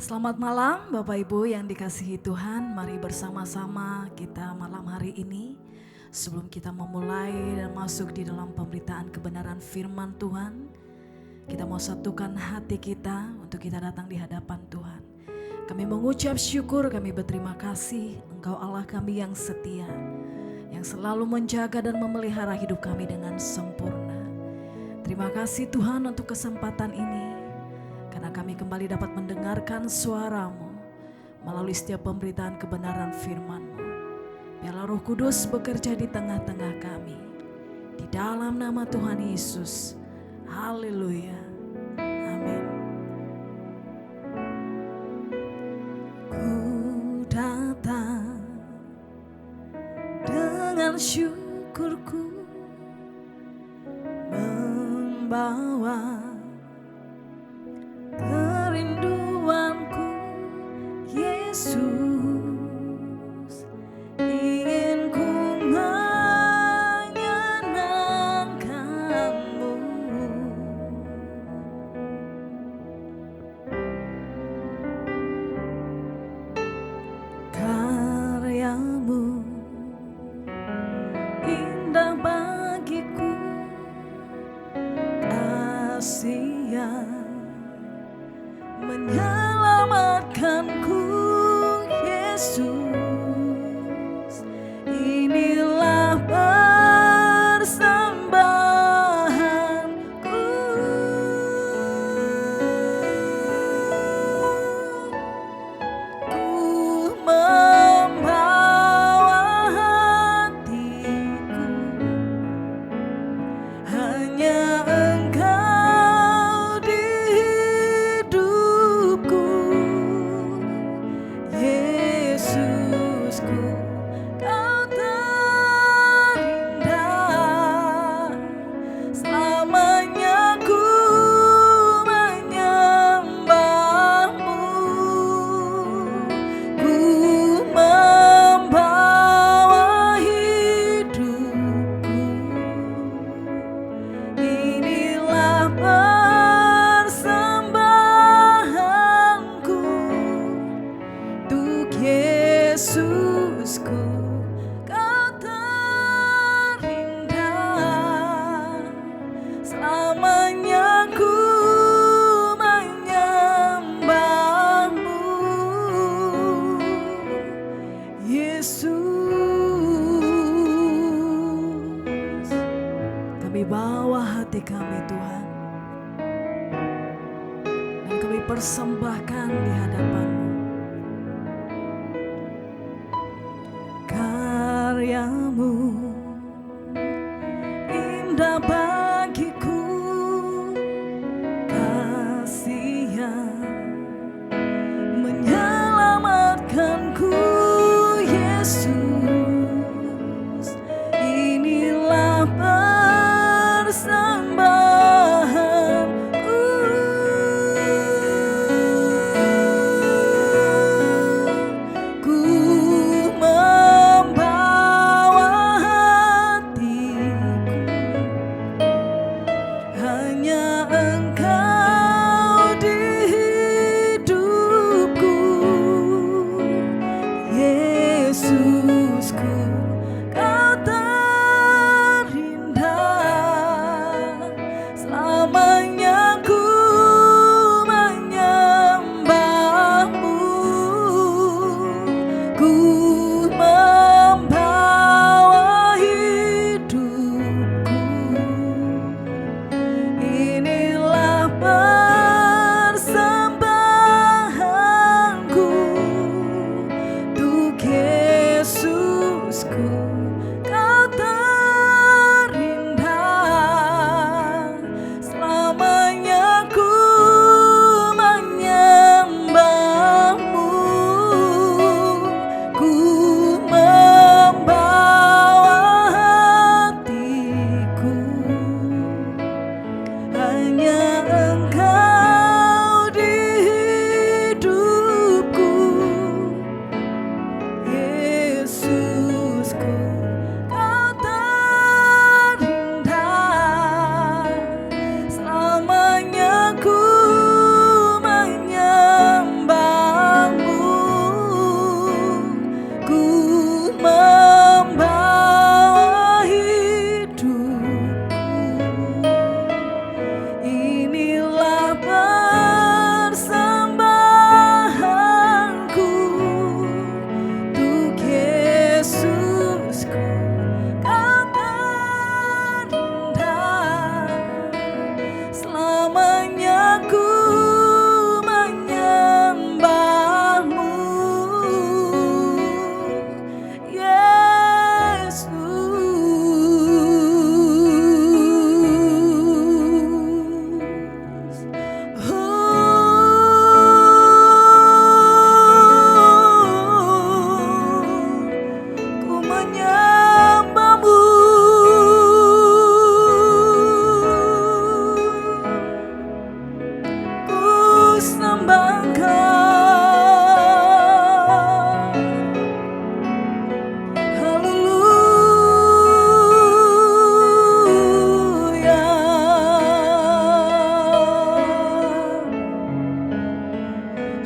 Selamat malam Bapak Ibu yang dikasihi Tuhan. Mari bersama-sama kita malam hari ini, sebelum kita memulai dan masuk di dalam pemberitaan kebenaran firman Tuhan, kita mau satukan hati kita untuk kita datang di hadapan Tuhan. Kami mengucap syukur, kami berterima kasih Engkau Allah kami yang setia, yang selalu menjaga dan memelihara hidup kami dengan sempurna. Terima kasih Tuhan untuk kesempatan ini, karena kami kembali dapat mendengarkan suara-Mu melalui setiap pemberitaan kebenaran firman-Mu. Biarlah Roh Kudus bekerja di tengah-tengah kami. Di dalam nama Tuhan Yesus. Haleluya. Amin. Ku datang dengan syukurku, membawa kerinduanku, Yesus, ingin ku menyenangkan-Mu. Karya-Mu indah bagiku, kasih yang menyelamatkanku, Yesus. Inilah persembahanku. Ku membawa hatiku, hanya Engkau di hidupku, Yesusku, Kau terindah. Selamanya ku menyembah-Mu. Ku membawa hidupku, inilah persembahanku untuk Yesusku, Kau terindah. Selamanya ku menyembah-Mu, Yesus. Kami bawa hati kami Tuhan, dan kami persembahkan di hadapan-Mu. Karya-Mu indah bagiku, kasih yang menyelamatkanku, Yesus. Inilah persembahanku.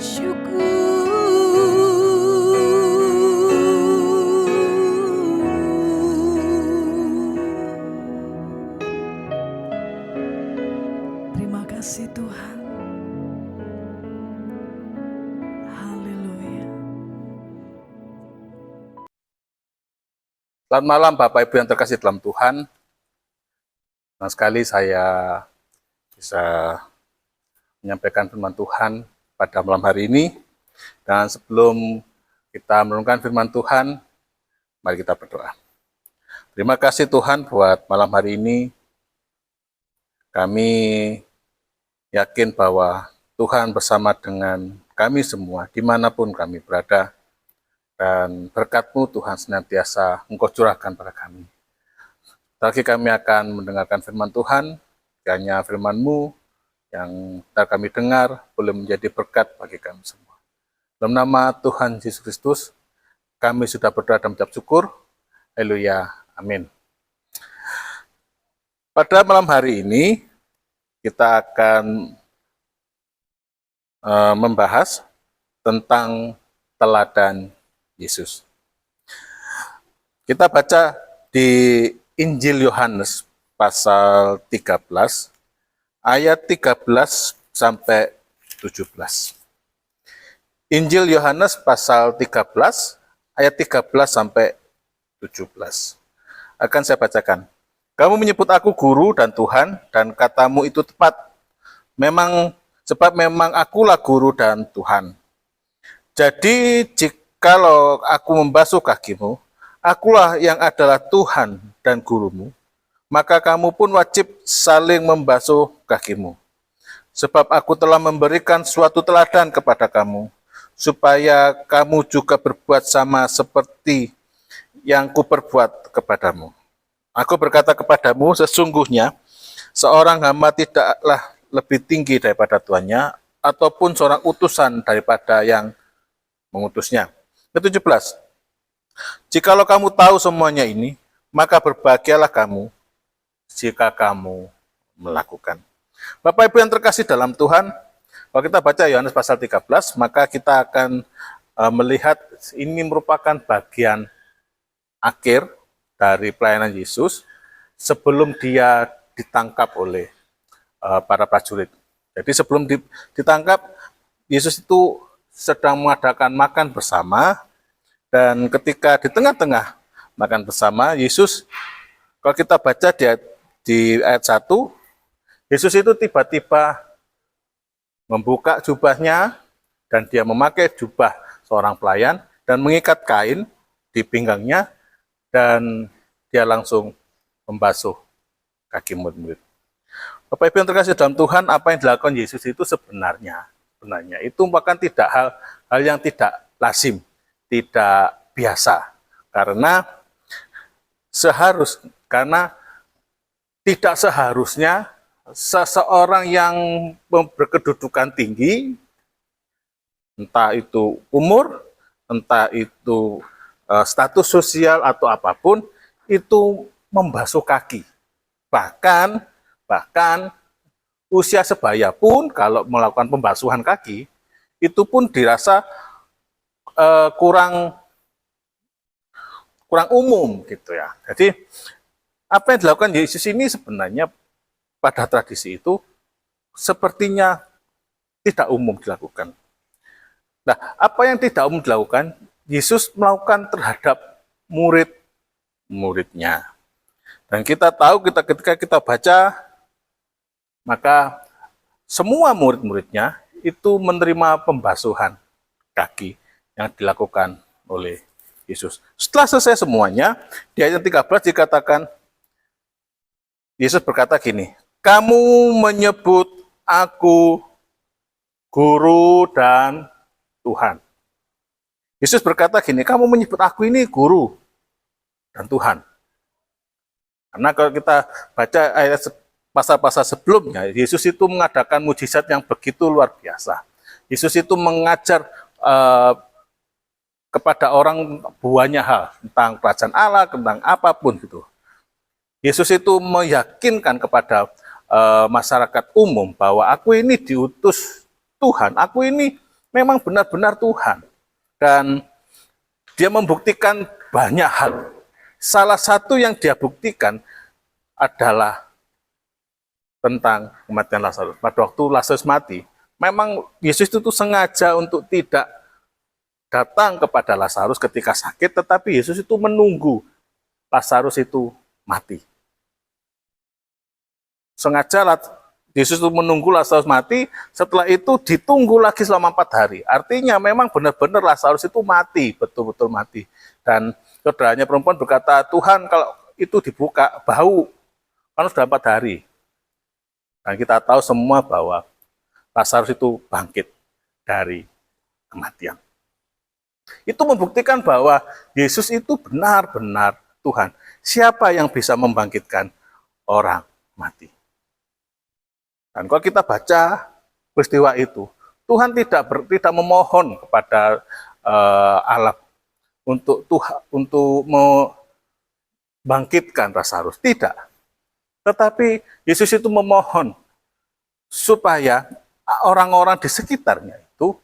Terima kasih Tuhan. Haleluya. Selamat malam Bapak Ibu yang terkasih dalam Tuhan. Senang sekali saya bisa menyampaikan firman Tuhan pada malam hari ini. Dan sebelum kita merenungkan firman Tuhan, mari kita berdoa. Terima kasih Tuhan buat malam hari ini. Kami yakin bahwa Tuhan bersama dengan kami semua, dimanapun kami berada, dan berkat-Mu Tuhan senantiasa Engkau curahkan pada kami. Lagi kami akan mendengarkan firman Tuhan, kiranya firman-Mu yang telah kami dengar boleh menjadi berkat bagi kami semua. Dalam nama Tuhan Yesus Kristus, kami sudah berdoa dan mengucap syukur. Haleluya, amin. Pada malam hari ini, kita akan membahas tentang teladan Yesus. Kita baca di Injil Yohanes pasal 13, ayat 13 sampai 17. Injil Yohanes pasal 13, ayat 13 sampai 17. Akan saya bacakan. Kamu menyebut aku guru dan Tuhan, dan katamu itu tepat. Sebab memang akulah guru dan Tuhan. Jadi jikalau aku membasuh kakimu, akulah yang adalah Tuhan dan gurumu, maka kamu pun wajib saling membasuh kakimu. Sebab aku telah memberikan suatu teladan kepada kamu, supaya kamu juga berbuat sama seperti yang kuperbuat kepadamu. Aku berkata kepadamu, sesungguhnya seorang hamba tidaklah lebih tinggi daripada tuannya, ataupun seorang utusan daripada yang mengutusnya. Ke-17. Jikalau kamu tahu semuanya ini, maka berbahagialah kamu jika kamu melakukan. Bapak Ibu yang terkasih dalam Tuhan, kalau kita baca Yohanes pasal 13, maka kita akan melihat ini merupakan bagian akhir dari pelayanan Yesus sebelum dia ditangkap oleh para prajurit. Jadi sebelum ditangkap, Yesus itu sedang mengadakan makan bersama, dan ketika di tengah-tengah makan bersama, Yesus, kalau kita baca di ayat 1, Yesus itu tiba-tiba membuka jubahnya, dan dia memakai jubah seorang pelayan, dan mengikat kain di pinggangnya, dan dia langsung membasuh kaki murid-murid. Bapak Ibu yang terkasih dalam Tuhan, apa yang dilakukan Yesus itu sebenarnya itu bahkan tidak hal yang tidak lazim, tidak biasa. Karena tidak seharusnya seseorang yang berkedudukan tinggi, entah itu umur, entah itu status sosial atau apapun, itu membasuh kaki. Bahkan usia sebaya pun kalau melakukan pembasuhan kaki, itu pun dirasa kurang umum gitu ya. Jadi apa yang dilakukan Yesus ini sebenarnya pada tradisi itu sepertinya tidak umum dilakukan. Nah, apa yang tidak umum dilakukan, Yesus melakukan terhadap murid-muridnya. Dan kita tahu ketika kita baca, maka semua murid-muridnya itu menerima pembasuhan kaki yang dilakukan oleh Yesus. Setelah selesai semuanya, di ayat 13 dikatakan, Yesus berkata gini, kamu menyebut aku guru dan Tuhan. Yesus berkata gini, kamu menyebut aku ini guru dan Tuhan. Karena kalau kita baca ayat pasal-pasal sebelumnya, Yesus itu mengadakan mujizat yang begitu luar biasa. Yesus itu mengajar kepada orang banyak hal tentang kerajaan Allah, tentang apapun gitu. Yesus itu meyakinkan kepada masyarakat umum bahwa aku ini diutus Tuhan, aku ini memang benar-benar Tuhan. Dan dia membuktikan banyak hal. Salah satu yang dia buktikan adalah tentang kematian Lazarus. Pada waktu Lazarus mati, memang Yesus itu sengaja untuk tidak datang kepada Lazarus ketika sakit, tetapi Yesus itu menunggu Lazarus itu mati. Sengaja Yesus itu menunggu Lazarus mati, setelah itu ditunggu lagi selama 4 hari. Artinya memang benar-benar Lazarus itu mati, betul-betul mati. Dan saudaranya perempuan berkata, Tuhan kalau itu dibuka, bau, kan sudah 4 hari. Dan kita tahu semua bahwa Lazarus itu bangkit dari kematian. Itu membuktikan bahwa Yesus itu benar-benar Tuhan. Siapa yang bisa membangkitkan orang mati? Dan kalau kita baca peristiwa itu, Tuhan tidak memohon kepada Allah untuk membangkitkan Lazarus, tidak. Tetapi Yesus itu memohon supaya orang-orang di sekitarnya itu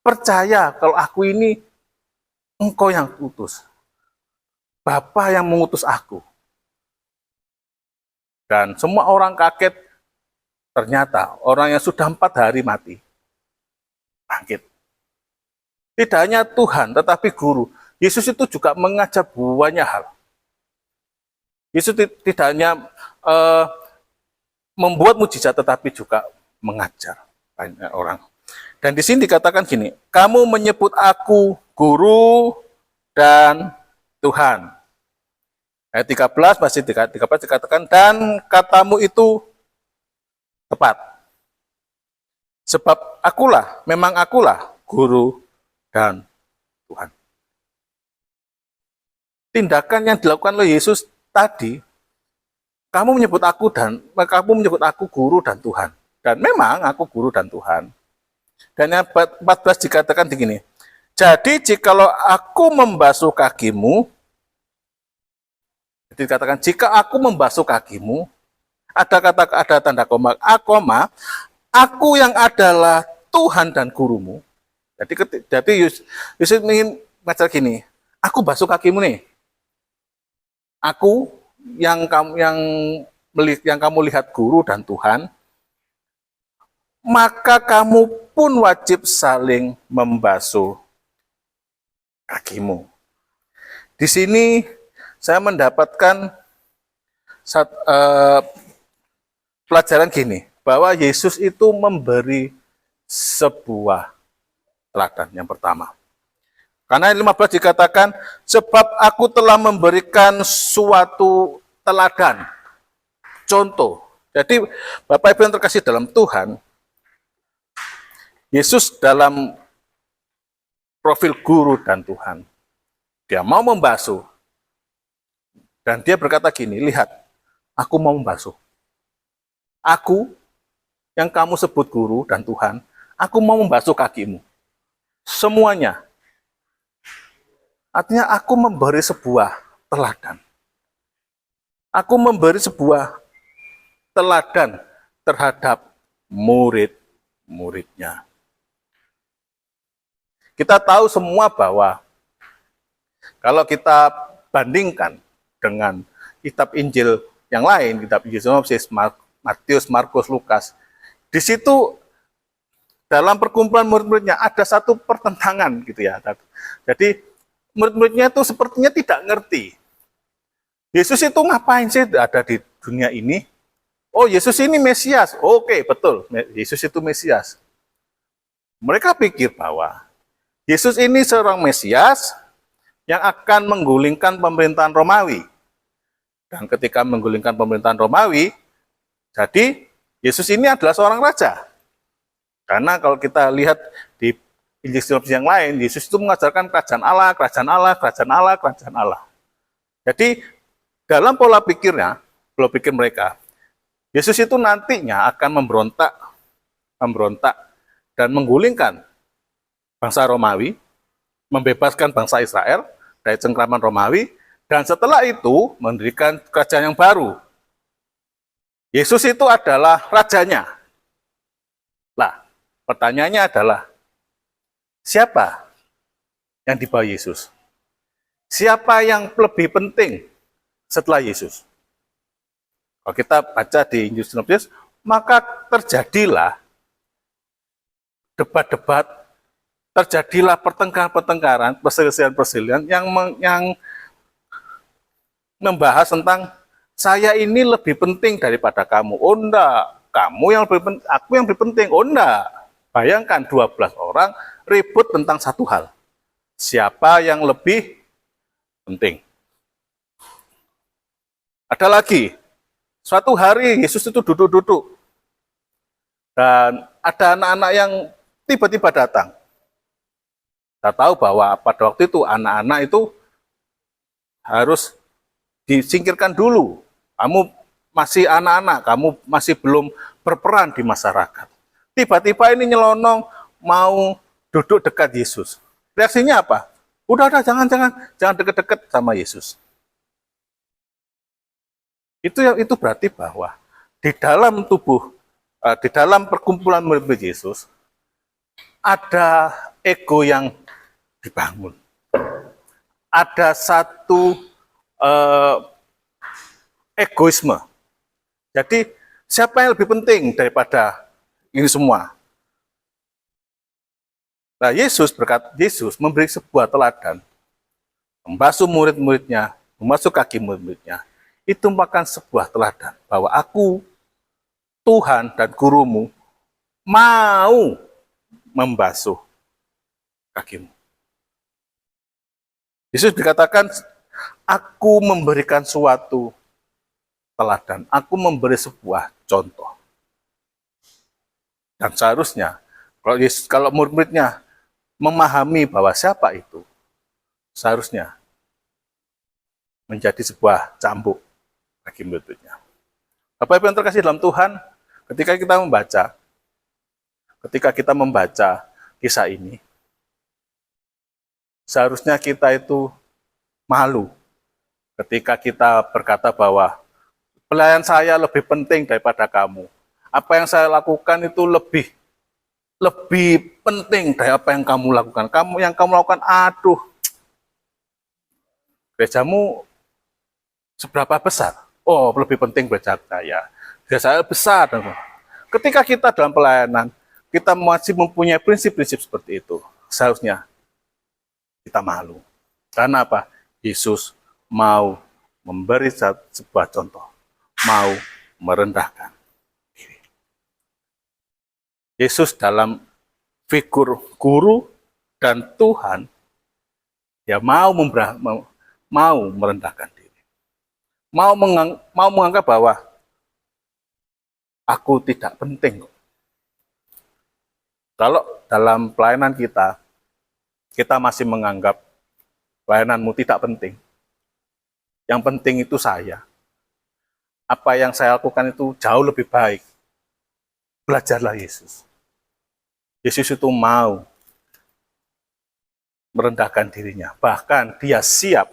percaya kalau aku ini Engkau yang utus, Bapa yang mengutus aku. Dan semua orang kaget. Ternyata orang yang sudah 4 hari mati, bangkit. Tidak hanya Tuhan, tetapi guru. Yesus itu juga mengajar banyak hal. Yesus tidak hanya membuat mujizat, tetapi juga mengajar banyak orang. Dan di sini dikatakan gini, kamu menyebut aku guru dan Tuhan. Ayat 13, masih 13 dikatakan, dan katamu itu tepat. Sebab memang akulah guru dan Tuhan. Tindakan yang dilakukan oleh Yesus tadi, kamu menyebut aku guru dan Tuhan. Dan memang aku guru dan Tuhan. Dan yang 14 dikatakan begini, jadi jikalau aku membasuh kakimu, dikatakan jika aku membasuh kakimu, ada tanda koma, aku yang adalah Tuhan dan gurumu. Jadi Yesus ingin ngajar gini, aku basuh kakimu nih. Aku yang kamu lihat guru dan Tuhan, maka kamu pun wajib saling membasuh kakimu. Di sini saya mendapatkan pelajaran gini, bahwa Yesus itu memberi sebuah teladan yang pertama. Karena 15 dikatakan, sebab aku telah memberikan suatu teladan, contoh. Jadi Bapak Ibu yang terkasih dalam Tuhan, Yesus dalam profil guru dan Tuhan, dia mau membasuh, dan dia berkata gini, lihat, aku mau membasuh. Aku, yang kamu sebut guru dan Tuhan, aku mau membasuh kakimu. Semuanya. Artinya aku memberi sebuah teladan. Aku memberi sebuah teladan terhadap murid-muridnya. Kita tahu semua bahwa kalau kita bandingkan dengan kitab Injil yang lain, kitab Injil Sinopsis, Matius, Markus, Lukas, di situ dalam perkumpulan murid-muridnya ada satu pertentangan gitu ya. Jadi murid-muridnya itu sepertinya tidak ngerti. Yesus itu ngapain sih ada di dunia ini? Oh, Yesus ini Mesias. Oke, betul. Yesus itu Mesias. Mereka pikir bahwa Yesus ini seorang Mesias yang akan menggulingkan pemerintahan Romawi. Dan ketika menggulingkan pemerintahan Romawi, jadi Yesus ini adalah seorang raja. Karena kalau kita lihat di Injil Sinopsis yang lain, Yesus itu mengajarkan kerajaan Allah, kerajaan Allah, kerajaan Allah, kerajaan Allah. Jadi dalam pola pikir mereka, Yesus itu nantinya akan memberontak dan menggulingkan bangsa Romawi, membebaskan bangsa Israel dari cengkraman Romawi, dan setelah itu mendirikan kerajaan yang baru. Yesus itu adalah rajanya. Lah, pertanyaannya adalah, siapa yang di bawah Yesus? Siapa yang lebih penting setelah Yesus? Kalau kita baca di Injil Sinoptis, maka terjadilah debat-debat, terjadilah pertengkaran-pertengkaran, perselisihan-perselisihan yang membahas tentang saya ini lebih penting daripada kamu. Oh enggak, kamu yang lebih penting, aku yang lebih penting. Oh enggak. Bayangkan 12 orang ribut tentang satu hal. Siapa yang lebih penting? Ada lagi, suatu hari Yesus itu duduk-duduk dan ada anak-anak yang tiba-tiba datang. Kita tahu bahwa pada waktu itu anak-anak itu harus disingkirkan dulu. Kamu masih anak-anak, kamu masih belum berperan di masyarakat. Tiba-tiba ini nyelonong mau duduk dekat Yesus. Reaksinya apa? Udah, jangan deket-deket sama Yesus. Itu berarti bahwa di dalam tubuh, di dalam perkumpulan murid Yesus, ada ego yang dibangun. Ada satu egoisme. Jadi siapa yang lebih penting daripada ini semua? Nah, Yesus memberi sebuah teladan, membasuh murid-muridnya, membasuh kaki murid-muridnya. Itu merupakan sebuah teladan bahwa aku, Tuhan dan gurumu, mau membasuh kakimu. Yesus dikatakan, aku memberikan suatu teladan, aku memberi sebuah contoh. Dan seharusnya, kalau murid-muridnya memahami bahwa siapa itu, seharusnya menjadi sebuah cambuk bagi murid-muridnya. Bapak Ibu yang terkasih dalam Tuhan, ketika kita membaca kisah ini, seharusnya kita itu malu ketika kita berkata bahwa pelayan saya lebih penting daripada kamu. Apa yang saya lakukan itu lebih penting dari apa yang kamu lakukan. Yang kamu lakukan, aduh, gerejamu seberapa besar? Oh, lebih penting gereja saya. Gereja saya besar. Ketika kita dalam pelayanan, kita masih mempunyai prinsip-prinsip seperti itu. Seharusnya kita malu. Karena apa? Yesus mau memberi sebuah contoh. Mau merendahkan diri. Yesus dalam figur guru dan Tuhan, dia mau merendahkan diri. Mau menganggap bahwa aku tidak penting. Kalau dalam pelayanan kita masih menganggap pelayananmu tidak penting. Yang penting itu saya. Apa yang saya lakukan itu jauh lebih baik. Belajarlah Yesus. Yesus itu mau merendahkan dirinya. Bahkan dia siap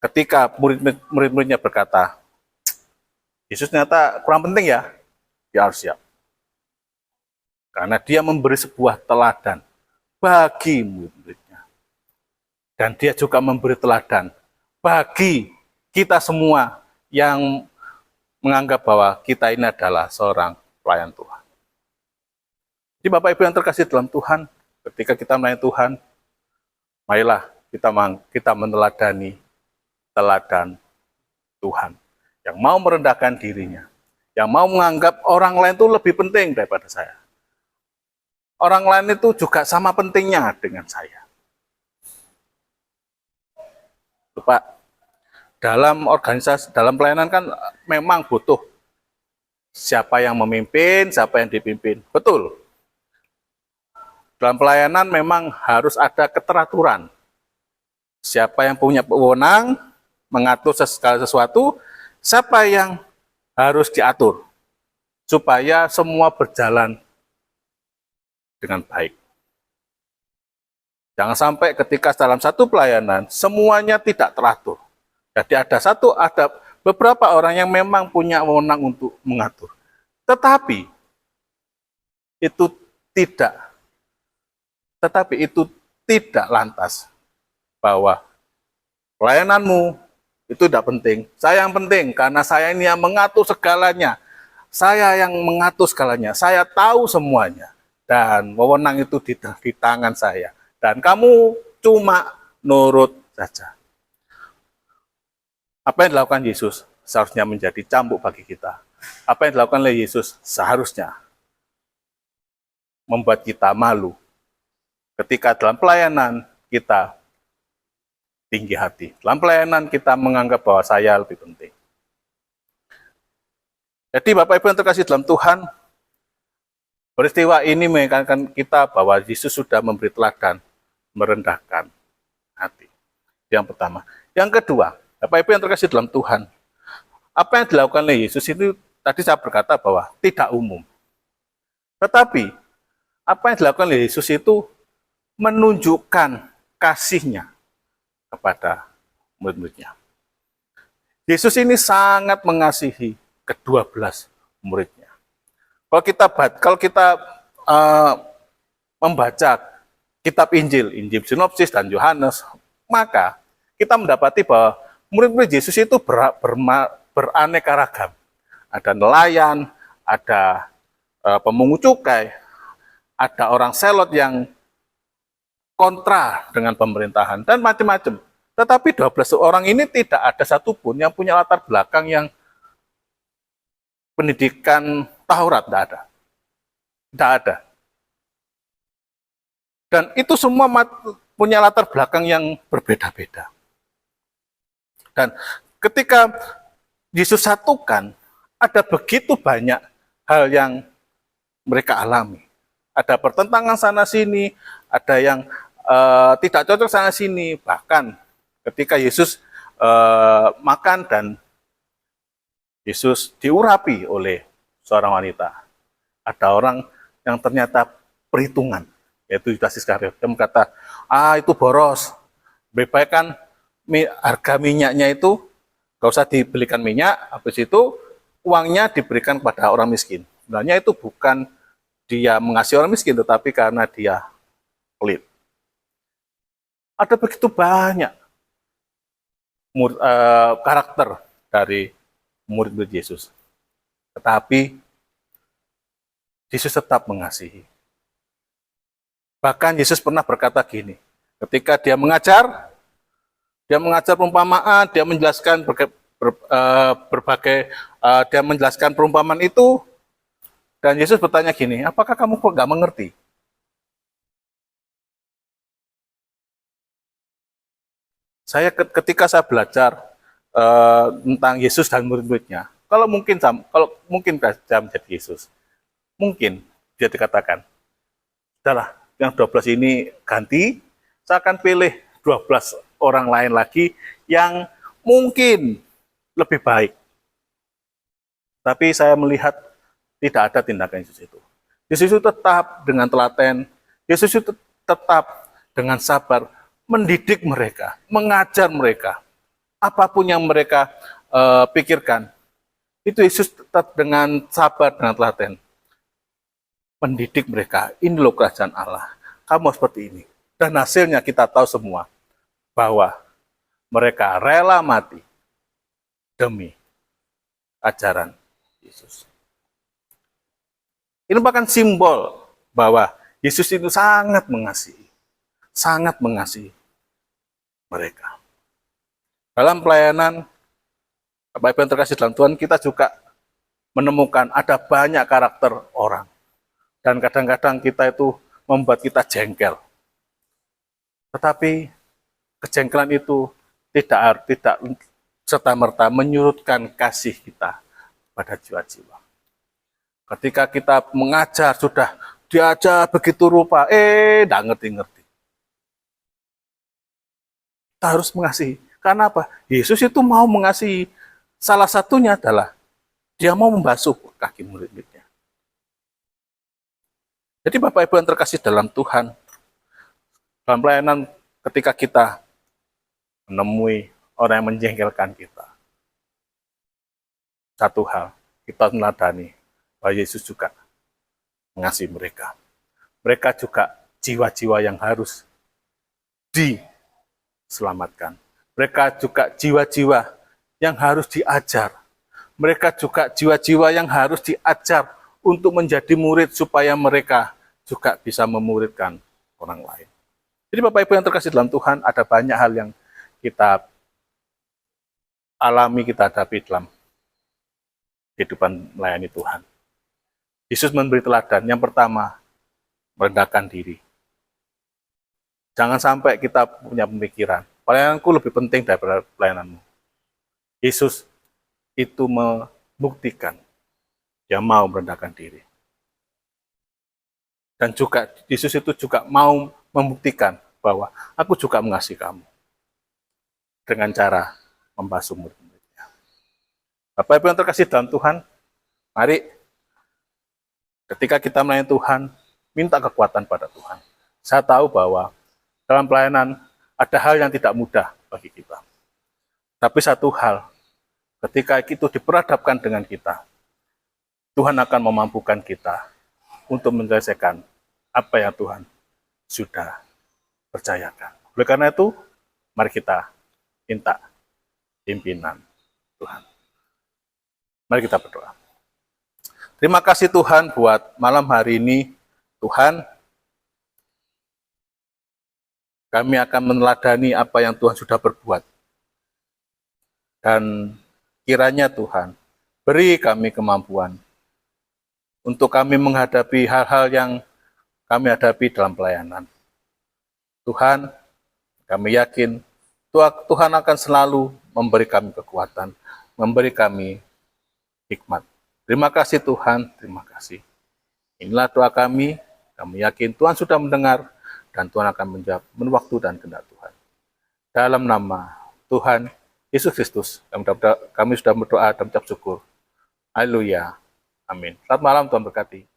ketika murid-muridnya berkata, Yesus ternyata kurang penting ya, dia harus siap. Karena dia memberi sebuah teladan bagi murid-muridnya. Dan dia juga memberi teladan bagi kita semua yang menganggap bahwa kita ini adalah seorang pelayan Tuhan. Jadi Bapak Ibu yang terkasih dalam Tuhan, ketika kita melayani Tuhan, marilah kita meneladani teladan Tuhan. Yang mau merendahkan dirinya. Yang mau menganggap orang lain itu lebih penting daripada saya. Orang lain itu juga sama pentingnya dengan saya. Pak, dalam organisasi, dalam pelayanan kan memang butuh siapa yang memimpin, siapa yang dipimpin. Betul. Dalam pelayanan memang harus ada keteraturan. Siapa yang punya wewenang mengatur segala sesuatu, siapa yang harus diatur supaya semua berjalan dengan baik. Jangan sampai ketika dalam satu pelayanan semuanya tidak teratur. Jadi ada beberapa orang yang memang punya wewenang untuk mengatur. Tetapi itu tidak Tetapi itu tidak lantas bahwa pelayananmu itu tidak penting. Saya yang penting karena saya ini yang mengatur segalanya. Saya yang mengatur segalanya. Saya tahu semuanya. Dan wewenang itu di tangan saya. Dan kamu cuma nurut saja. Apa yang dilakukan Yesus seharusnya menjadi cambuk bagi kita. Apa yang dilakukan oleh Yesus seharusnya membuat kita malu. Ketika dalam pelayanan kita tinggi hati. Dalam pelayanan kita menganggap bahwa saya lebih penting. Jadi Bapak Ibu yang terkasih dalam Tuhan, peristiwa ini mengingatkan kita bahwa Yesus sudah memberi teladan, merendahkan hati. Yang pertama. Yang kedua, Bapak Ibu yang terkasih dalam Tuhan, apa yang dilakukan oleh Yesus itu tadi saya berkata bahwa tidak umum. Tetapi, apa yang dilakukan oleh Yesus itu menunjukkan kasihnya kepada murid-muridnya. Yesus ini sangat mengasihi ke-12 muridnya. Kalau kita membaca kitab Injil Sinopsis dan Yohanes, maka kita mendapati bahwa murid-murid Yesus itu beraneka ragam. Ada nelayan, ada pemungut cukai, ada orang selot yang kontra dengan pemerintahan, dan macam-macam. Tetapi 12 orang ini tidak ada satupun yang punya latar belakang yang pendidikan Taurat, tidak ada. Tidak ada. Dan itu semua punya latar belakang yang berbeda-beda. Dan ketika Yesus satukan, ada begitu banyak hal yang mereka alami. Ada pertentangan sana-sini, ada yang tidak cocok sana-sini. Bahkan ketika Yesus makan dan Yesus diurapi oleh seorang wanita. Ada orang yang ternyata perhitungan, yaitu Yudas Iskariot. Dia berkata, itu boros. Lebih baik kan harga minyaknya itu gak usah dibelikan minyak, habis itu uangnya diberikan kepada orang miskin. Sebenarnya itu bukan dia mengasihi orang miskin, tetapi karena dia pelit. Ada begitu banyak karakter dari murid-murid Yesus. Tetapi Yesus tetap mengasihi. Bahkan Yesus pernah berkata gini, ketika dia mengajar perumpamaan, dia menjelaskan dia menjelaskan perumpamaan itu, dan Yesus bertanya gini, apakah kamu kok nggak mengerti? Ketika saya belajar tentang Yesus dan murid-muridnya, kalau mungkin saya menjadi Yesus, mungkin dia dikatakan, sudahlah, yang 12 ini ganti, saya akan pilih 12 orang lain lagi yang mungkin lebih baik. Tapi saya melihat tidak ada tindakan Yesus itu. Yesus itu tetap dengan telaten, Yesus itu tetap dengan sabar, mendidik mereka, mengajar mereka. Apapun yang mereka pikirkan, itu Yesus tetap dengan sabar, dengan telaten. Mendidik mereka, ini loh kerajaan Allah. Kamu seperti ini. Dan hasilnya kita tahu semua, bahwa mereka rela mati demi ajaran Yesus. Ini merupakan simbol bahwa Yesus itu sangat mengasihi mereka. Dalam pelayanan, Bapak Ibu yang terkasih dalam Tuhan, kita juga menemukan ada banyak karakter orang. Dan kadang-kadang kita itu membuat kita jengkel. Tetapi kejengkelan itu tidak serta-merta menyurutkan kasih kita pada jiwa-jiwa. Ketika kita mengajar, sudah diajar begitu rupa, tidak ngerti-ngerti. Kita harus mengasihi. Karena apa? Yesus itu mau mengasihi. Salah satunya adalah dia mau membasuh kaki murid-muridnya. Jadi Bapak Ibu yang terkasih dalam Tuhan, dalam pelayanan ketika kita menemui orang yang menjengkelkan kita, satu hal, kita meneladani bahwa Yesus juga mengasihi mereka. Mereka juga jiwa-jiwa yang harus diselamatkan. Mereka juga jiwa-jiwa yang harus diajar. Mereka juga jiwa-jiwa yang harus diajar untuk menjadi murid supaya mereka juga bisa memuridkan orang lain. Jadi Bapak Ibu yang terkasih dalam Tuhan, ada banyak hal yang kita alami, kita hadapi dalam kehidupan melayani Tuhan. Yesus memberi teladan. Yang pertama, merendahkan diri. Jangan sampai kita punya pemikiran, pelayananku lebih penting daripada pelayananmu. Yesus itu membuktikan dia mau merendahkan diri. Dan juga Yesus itu juga mau membuktikan bahwa aku juga mengasihi kamu dengan cara membasuh murid-muridnya. Bapak Ibu yang terkasih dalam Tuhan, mari ketika kita melayani Tuhan, minta kekuatan pada Tuhan. Saya tahu bahwa dalam pelayanan ada hal yang tidak mudah bagi kita. Tapi satu hal, ketika itu diperhadapkan dengan kita, Tuhan akan memampukan kita untuk menyelesaikan apa yang Tuhan sudah percayakan. Oleh karena itu, mari kita minta pimpinan Tuhan. Mari kita berdoa. Terima kasih Tuhan buat malam hari ini. Tuhan, kami akan meneladani apa yang Tuhan sudah berbuat. Dan kiranya Tuhan, beri kami kemampuan untuk kami menghadapi hal-hal yang kami hadapi dalam pelayanan. Tuhan, kami yakin Tuhan akan selalu memberi kami kekuatan, memberi kami hikmat. Terima kasih Tuhan, terima kasih. Inilah doa kami yakin Tuhan sudah mendengar, dan Tuhan akan menjawab menurut waktu dan kehendak Tuhan. Dalam nama Tuhan Yesus Kristus, kami sudah berdoa dan mengucap syukur. Haleluya. Amin. Selamat malam, Tuhan berkati.